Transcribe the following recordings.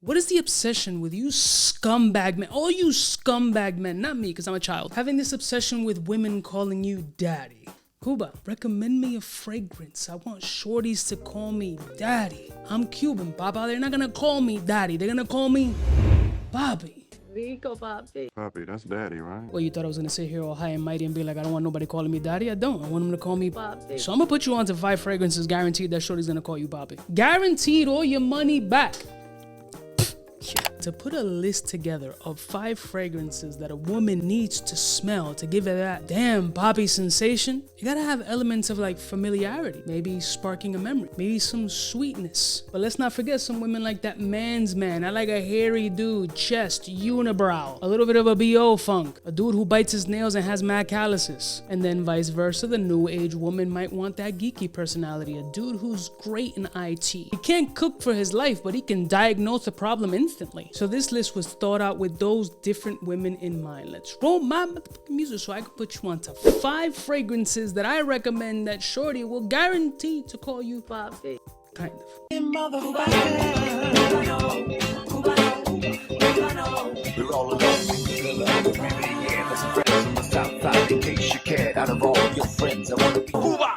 What is the obsession with you scumbag men, all you scumbag men, not me because I'm a child, having this obsession with women calling you daddy? Cuba, recommend me a fragrance. I want shorties to call me daddy. I'm Cuban, Papa. They're not gonna call me daddy. They're gonna call me Papi. Rico, Papi. Papi, that's daddy, right? Well, you thought I was gonna sit here all high and mighty and be like, I don't want nobody calling me daddy? I don't. I want them to call me Papi. So I'm gonna put you on to 5 fragrances guaranteed that shorty's gonna call you Papi. Guaranteed all your money back. To put a list together of 5 fragrances that a woman needs to smell to give her that damn Papi sensation, you gotta have elements of like familiarity, maybe sparking a memory, maybe some sweetness. But let's not forget some women like that man's man. I like a hairy dude, chest, unibrow, a little bit of a BO funk, a dude who bites his nails and has mad calluses. And then vice versa, the new age woman might want that geeky personality, a dude who's great in IT. He can't cook for his life, but he can diagnose a problem instantly. So this list was thought out with those different women in mind. Let's roll my music so I can put you onto 5 fragrances that I recommend that shorty will guarantee to call you Papi. kind of. We're all alone in the villa. Some friends from the south side. In case you cared, out of all your friends, I want to be Cuba.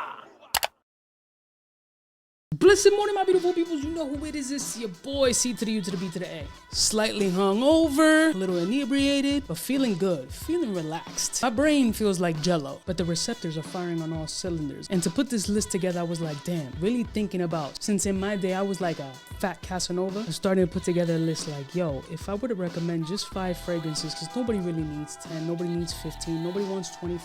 Blessed morning, my beautiful people. You know who it is. It's your boy, C to the U to the B to the A. Slightly hungover, a little inebriated, but feeling good, feeling relaxed. My brain feels like jello, but the receptors are firing on all cylinders. And to put this list together, I was like, damn, really thinking about, since in my day, I was like a fat Casanova, I'm starting to put together a list like, yo, if I were to recommend just 5 fragrances, because nobody really needs 10, nobody needs 15, nobody wants 20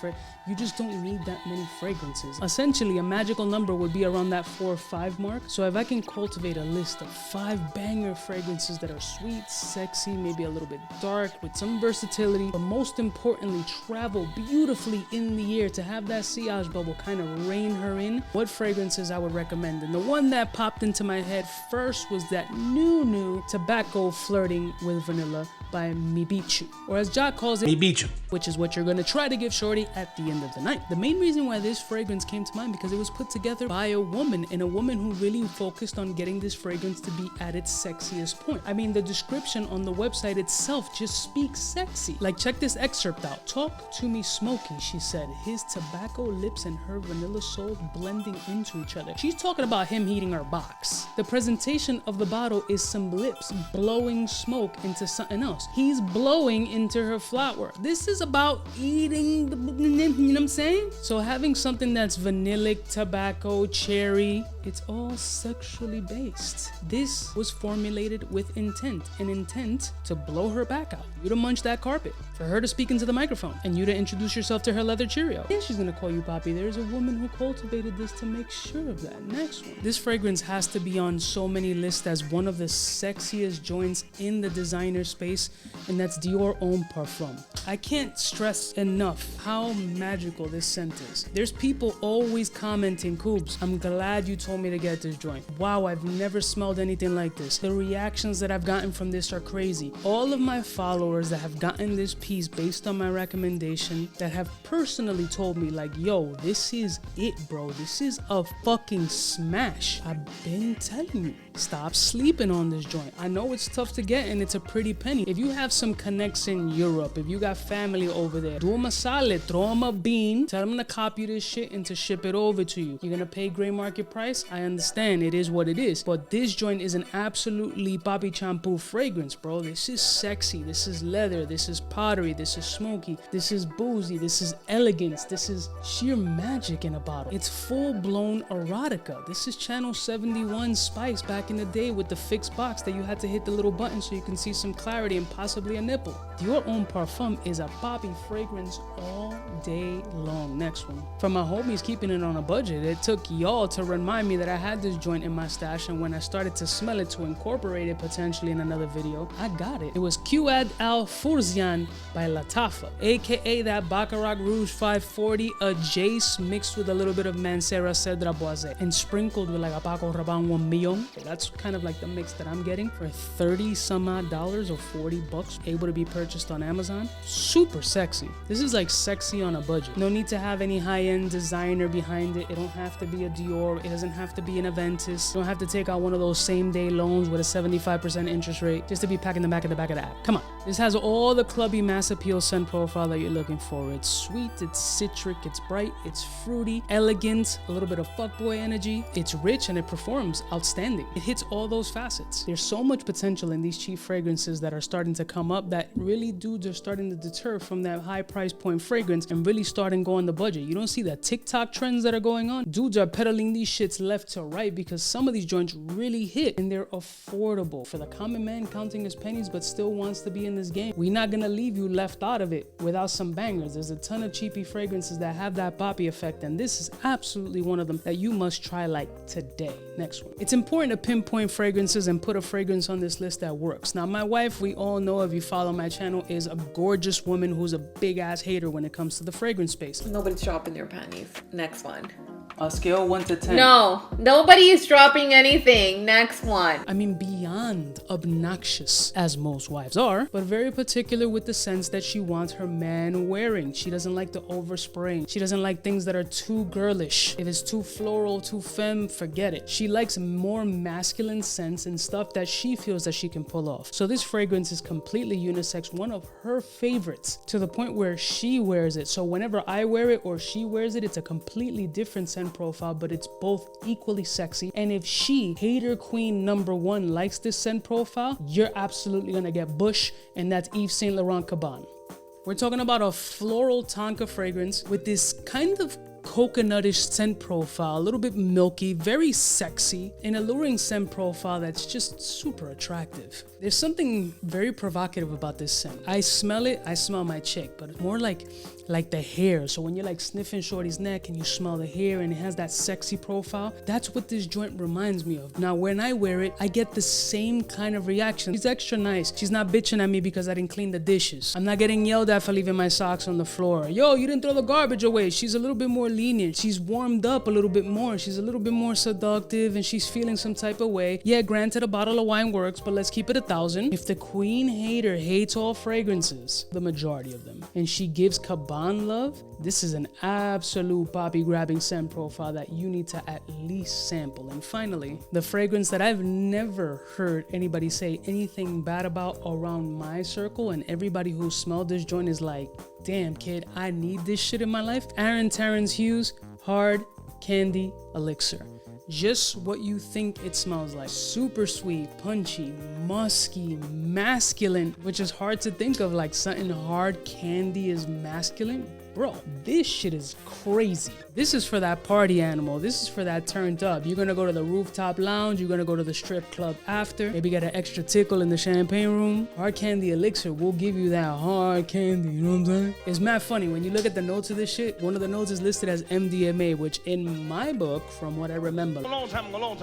you just don't need that many fragrances. Essentially, a magical number would be around that 4 or 5 mark. So if I can cultivate a list of 5 banger fragrances that are sweet, sexy, maybe a little bit dark, with some versatility, but most importantly, travel beautifully in the air to have that sillage bubble kind of rein her in, what fragrances I would recommend. And the one that popped into my head first was that new tobacco flirting with vanilla by Mibichu, or as Jack calls it, Mibichu, which is what you're gonna try to give shorty at the end of the night. The main reason why this fragrance came to mind because it was put together by a woman, and a woman who really focused on getting this fragrance to be at its sexiest point. I mean, the description on the website itself just speaks sexy. Like, check this excerpt out. Talk to me smoky, she said, his tobacco lips and her vanilla soul blending into each other. She's talking about him heating her box. The presentation of the bottle is some lips blowing smoke into something else. He's blowing into her flower. This is about eating, you know what I'm saying? So having something that's vanillic, tobacco, cherry, it's all sexually based. This was formulated with intent, an intent to blow her back out, you to munch that carpet, for her to speak into the microphone, and you to introduce yourself to her leather Cheerio. Yeah, she's gonna call you Papi. There's a woman who cultivated this to make sure of that. Next one. This fragrance has to be on so many lists as one of the sexiest joints in the designer space, and that's Dior Homme Parfum. I can't stress enough how magical this scent is. There's people always commenting, Coobs, I'm glad you told me to get this joint. Wow, I've never smelled anything like this. The reactions that I've gotten from this are crazy. All of my followers that have gotten this piece based on my recommendation, that have personally told me like, yo, this is it, bro. This is a fucking smash. I've been telling you, stop sleeping on this joint. I know it's tough to get and it's a pretty penny. If you have some connects in Europe, if you got family over there, do them a solid, throw them a bean, tell them to copy this shit and to ship it over to you. You're gonna pay gray market price? I understand, it is what it is. But this joint is an absolutely Papi Champoo fragrance, bro. This is sexy, this is leather, this is pottery, this is smoky, this is boozy, this is elegance, this is sheer magic in a bottle. It's full-blown erotica. This is Channel 71 Spice back in the day with the fixed box that you had to hit the little button so you can see some clarity and possibly a nipple. Dior Homme Parfum is a Papi fragrance all day long. Next one. For my homies keeping it on a budget, it took y'all to remind me that I had this joint in my stash, and when I started to smell it to incorporate it potentially in another video, I got it. It was Quad Al Furzian by Latafa, aka that Baccarat Rouge 540, a Jace mixed with a little bit of Mancera Cedra Boisé and sprinkled with like a Paco Rabanne 1 million. That's kind of like the mix that I'm getting for $30 some odd or $40, able to be purchased on Amazon. Super sexy. This is like sexy on a budget. No need to have any high-end designer behind it. It don't have to be a Dior. It doesn't have to be an Aventus. You don't have to take out one of those same-day loans with a 75% interest rate just to be packing the back of the app. Come on. This has all the clubby mass appeal scent profile that you're looking for. It's sweet, it's citric, it's bright, it's fruity, elegant, a little bit of fuckboy energy. It's rich and it performs outstanding. It hits all those facets. There's so much potential in these cheap fragrances that are starting to come up that really dudes are starting to deter from that high price point fragrance and really starting go on the budget. You don't see the TikTok trends that are going on? Dudes are peddling these shits left to right because some of these joints really hit and they're affordable for the common man counting his pennies but still wants to be in this game. We're not gonna leave you left out of it without some bangers. There's a ton of cheapy fragrances that have that Papi effect, and this is absolutely one of them that you must try like today. Next one. It's important to pinpoint fragrances and put a fragrance on this list that works. Now, my wife, we all know if you follow my channel, is a gorgeous woman who's a big ass hater when it comes to the fragrance space. Nobody's dropping their panties. Next one. A scale 1 to 10. No, nobody is dropping anything. Next one. I mean, beyond obnoxious, as most wives are, but very particular with the scents that she wants her man wearing. She doesn't like the overspraying. She doesn't like things that are too girlish. If it's too floral, too femme, forget it. She likes more masculine scents and stuff that she feels that she can pull off. So this fragrance is completely unisex, one of her favorites, to the point where she wears it. So whenever I wear it or she wears it, it's a completely different scent profile, but it's both equally sexy. And if she, hater queen #1, likes this scent profile, you're absolutely gonna get Bush, and that's Yves Saint Laurent Cabane. We're talking about a floral tonka fragrance with this kind of coconutish scent profile, a little bit milky, very sexy, an alluring scent profile that's just super attractive. There's something very provocative about this scent. I smell it, I smell my chick, but more like the hair. So when you're like sniffing shorty's neck and you smell the hair and it has that sexy profile, that's what this joint reminds me of. Now, when I wear it, I get the same kind of reaction. She's extra nice. She's not bitching at me because I didn't clean the dishes. I'm not getting yelled at for leaving my socks on the floor. Yo, you didn't throw the garbage away. She's a little bit more lenient. She's warmed up a little bit more. She's a little bit more seductive and she's feeling some type of way. Yeah, granted, a bottle of wine works, but let's keep it 1,000. If the queen hater hates all fragrances, the majority of them, and she gives Cabane love, this is an absolute Papi grabbing scent profile that you need to at least sample. And finally, the fragrance that I've never heard anybody say anything bad about around my circle, and everybody who smelled this joint is like, damn kid, I need this shit in my life. Aaron Terrence Hughes Hard Candy Elixir. Just what you think it smells like. Super sweet, punchy, musky, masculine, which is hard to think of, like something hard candy is masculine. Bro, this shit is crazy. This is for that party animal. This is for that turned up. You're gonna go to the rooftop lounge. You're gonna go to the strip club after. Maybe get an extra tickle in the champagne room. Hard Candy Elixir will give you that hard candy, you know what I'm saying? It's mad funny. When you look at the notes of this shit, one of the notes is listed as MDMA, which in my book, from what I remember, A long time ago.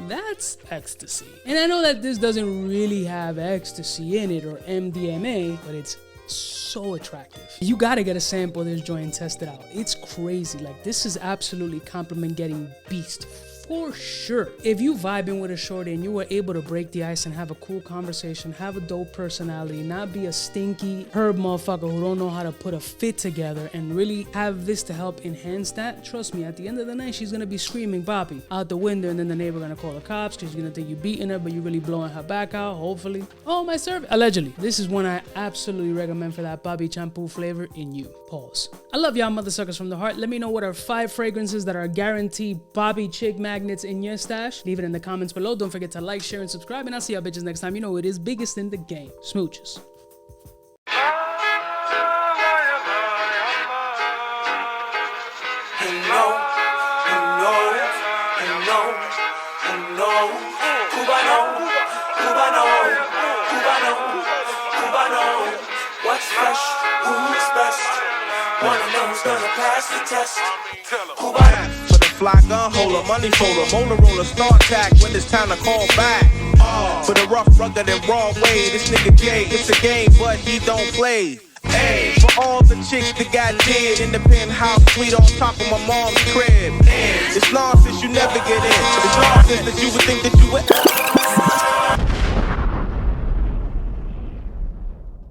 that's ecstasy. And I know that this doesn't really have ecstasy in it or MDMA, but it's so attractive. You gotta get a sample of this joint and test it out. It's crazy. Like, this is absolutely compliment getting beast for sure. If you vibing with a shorty and you were able to break the ice and have a cool conversation, have a dope personality, not be a stinky herb motherfucker who don't know how to put a fit together, and really have this to help enhance that, trust me, at the end of the night, she's gonna be screaming Papi out the window, and then the neighbor gonna call the cops because you're gonna think you beating her, but you're really blowing her back out, hopefully. Oh, my service. Allegedly. This is one I absolutely recommend for that Papi shampoo flavor in you. Pause. I love y'all mother suckers from the heart. Let me know what are 5 fragrances that are guaranteed Papi chick magnets in your stash. Leave it in the comments below. Don't forget to like, share, and subscribe, and I'll see y'all bitches next time. You know it is biggest in the game. Smooches. Cubaknow, what's fresh, who's best? Wanna know who's gonna pass the test? Cubaknow. For the fly gun holder, money folder, Motorola start tag when it's time to call back. For the rough, rugged, and raw way, this nigga Jay, it's a game, but he don't play. Hey, for all the chicks that got dead in the penthouse suite on top of my mom's crib. It's nonsense you never get in. It's nonsense that you would think that you would.